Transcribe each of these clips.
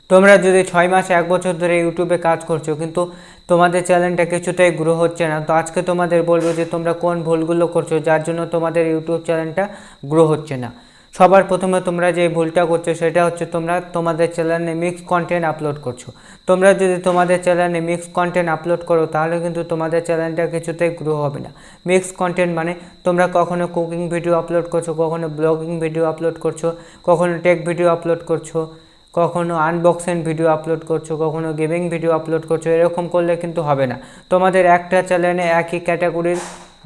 তোমরা যদি 6 মাস 1 বছর ধরে ইউটিউবে কাজ করছো কিন্তু তোমাদের চ্যানেলটা কিছুতেই গ্রো হচ্ছে না, তো আজকে তোমাদের বলবো যে তোমরা কোন ভুলগুলো করছো যার জন্য তোমাদের ইউটিউব চ্যানেলটা গ্রো হচ্ছে না। সবার প্রথমে তোমরা যে ভুলটা করছো সেটা হচ্ছে তোমরা তোমাদের চ্যানেলে মিক্স কন্টেন্ট আপলোড করছো। তোমরা যদি তোমাদের চ্যানেলে মিক্স কন্টেন্ট আপলোড করো তাহলে কিন্তু তোমাদের চ্যানেলটা কিছুতেই গ্রো হবে না। মিক্স কন্টেন্ট মানে তোমরা কখনো কুকিং ভিডিও আপলোড করছো, কখনো ব্লগিং ভিডিও আপলোড করছো, কখনো টেক ভিডিও আপলোড করছো, কখনো আনবক্সিং ভিডিও আপলোড করছো, কখনো গেমিং ভিডিও আপলোড করছো। এরকম করলে কিন্তু হবে না। তোমাদের একটা চ্যানেলে একই ক্যাটাগরির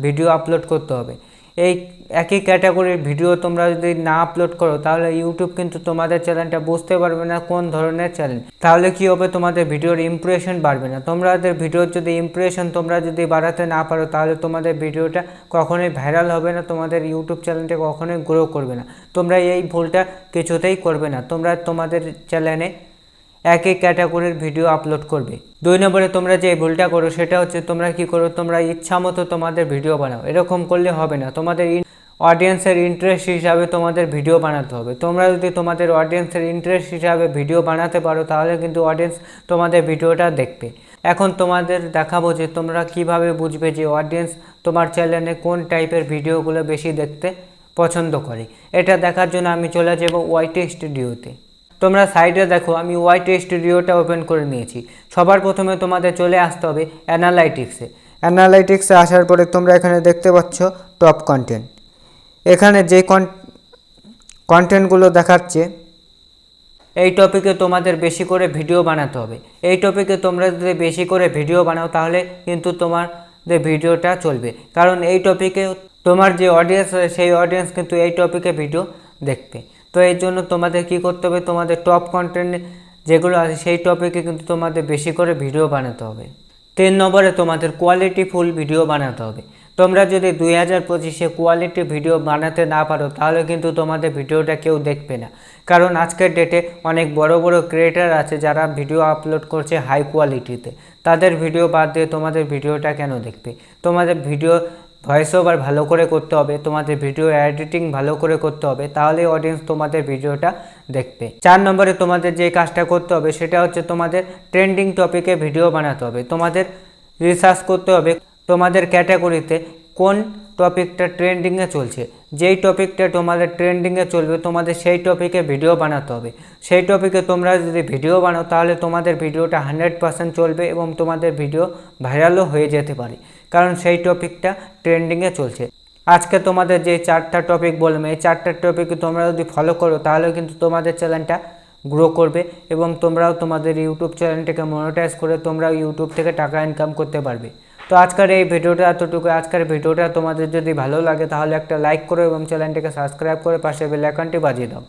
ভিডিও আপলোড করতে হবে। এই একই ক্যাটাগরির ভিডিও তোমরা যদি না আপলোড করো তাহলে ইউটিউব কিন্তু তোমাদের চ্যানেলটা বুঝতে পারবে না কোন ধরনের চ্যানেল। তাহলে কি হবে, তোমাদের ভিডিওর ইমপ্রেশন বাড়বে না। তোমাদের ভিডিওর যদি ইমপ্রেশন তোমরা যদি বাড়াতে না পারো তাহলে তোমাদের ভিডিওটা কখনোই ভাইরাল হবে না, তোমাদের ইউটিউব চ্যানেলটা কখনোই গ্রো করবে না। তোমরা এই ভুলটা কিছুতেই করবে না। তোমরা তোমাদের চ্যানেলে একই ক্যাটাগরির ভিডিও আপলোড করবে। 2 নম্বরে তোমরা যে ভুলটা করো সেটা হচ্ছে তোমরা কি করো, তোমরা ইচ্ছা মতো তোমাদের ভিডিও বানাও। এরকম করলে হবে না। তোমাদের অডিয়েন্সের ইন্টারেস্ট হিসাবে তোমাদের ভিডিও বানাতে হবে। তোমরা যদি তোমাদের অডিয়েন্সের ইন্টারেস্ট হিসাবে ভিডিও বানাতে পারো তাহলে কিন্তু অডিয়েন্স তোমাদের ভিডিওটা দেখবে। এখন তোমাদের দেখাবো যে তোমরা কিভাবে বুঝবে যে অডিয়েন্স তোমার চ্যানেলে কোন টাইপের ভিডিওগুলো বেশি দেখতে পছন্দ করে। এটা দেখার জন্য আমি চলে যাব ওয়াইটি স্টুডিওতে। তোমরা সাইডে দেখো আমি ওয়াইটি স্টুডিওটা ওপেন করে নিয়েছি। সবার প্রথমে তোমাদের চলে আসতে হবে অ্যানালাইটিক্সে। অ্যানালাইটিক্সে আসার পরে তোমরা এখানে দেখতে পাচ্ছ টপ কন্টেন্ট। এখানে যে কন্টেন্টগুলো দেখাচ্ছে এই টপিকে তোমাদের বেশি করে ভিডিও বানাতে হবে। এই টপিকে তোমরা যদি বেশি করে ভিডিও বানাও তাহলে কিন্তু তোমাদের ভিডিওটা চলবে, কারণ এই টপিকে তোমার যে অডিয়েন্স সেই অডিয়েন্স কিন্তু এই টপিকে ভিডিও দেখবে। তো এই জন্য তোমাদের কি করতে হবে, তোমাদের টপ কন্টেন্ট যেগুলো আছে সেই টপিকে কিন্তু তোমাদের বেশি করে ভিডিও বানাতে হবে। 3 নম্বরে তোমাদের কোয়ালিটিফুল ভিডিও বানাতে হবে। তোমরা যদি 2025-এ কোয়ালিটি ভিডিও বানাতে না পারো তাহলে কিন্তু তোমাদের ভিডিওটা কেউ দেখবে না। কারণ আজকের ডেটে অনেক বড় বড় ক্রিয়েটার আছে যারা ভিডিও আপলোড করছে হাই কোয়ালিটিতে। তাদের ভিডিও বাদ দিয়ে তোমাদের ভিডিওটা কেন দেখবে? তোমাদের ভিডিও ভয়েস ওভার ভালো করে করতে হবে, তোমাদের ভিডিও এডিটিং ভালো করে করতে হবে, তাহলে অডিয়েন্স তোমাদের ভিডিওটা দেখবে। 4 নম্বরে তোমাদের যে কাজটা করতে হবে সেটা হচ্ছে তোমাদের ট্রেন্ডিং টপিকে ভিডিও বানাতে হবে। তোমাদের রিসার্চ করতে হবে তোমাদের ক্যাটাগরিতে কোন টপিকটা ট্রেন্ডিংয়ে চলছে। যেই টপিকটা তোমাদের ট্রেন্ডিংয়ে চলবে তোমাদের সেই টপিকে ভিডিও বানাতে হবে। সেই টপিকে তোমরা যদি ভিডিও বানাও তাহলে তোমাদের ভিডিওটা 100% চলবে এবং তোমাদের ভিডিও ভাইরালও হয়ে যেতে পারে, কারণ সেই টপিকটা ট্রেন্ডিংয়ে চলছে। আজকে তোমাদের যে 4টা টপিক বললাম এই 4টা টপিকে তোমরা যদি ফলো করো তাহলে কিন্তু তোমাদের চ্যানেলটা গ্রো করবে এবং তোমরাও তোমাদের ইউটিউব চ্যানেলটাকে মনিটাইজ করে তোমরা ইউটিউব থেকে টাকা ইনকাম করতে পারবে। তো আজকের এই ভিডিওটা এতটুকু। আজকের ভিডিওটা তোমাদের যদি ভালো লাগে তাহলে একটা লাইক করো এবং চ্যানেলটাকে সাবস্ক্রাইব করে পাশে বেল আইকনটি বাজিয়ে দাও।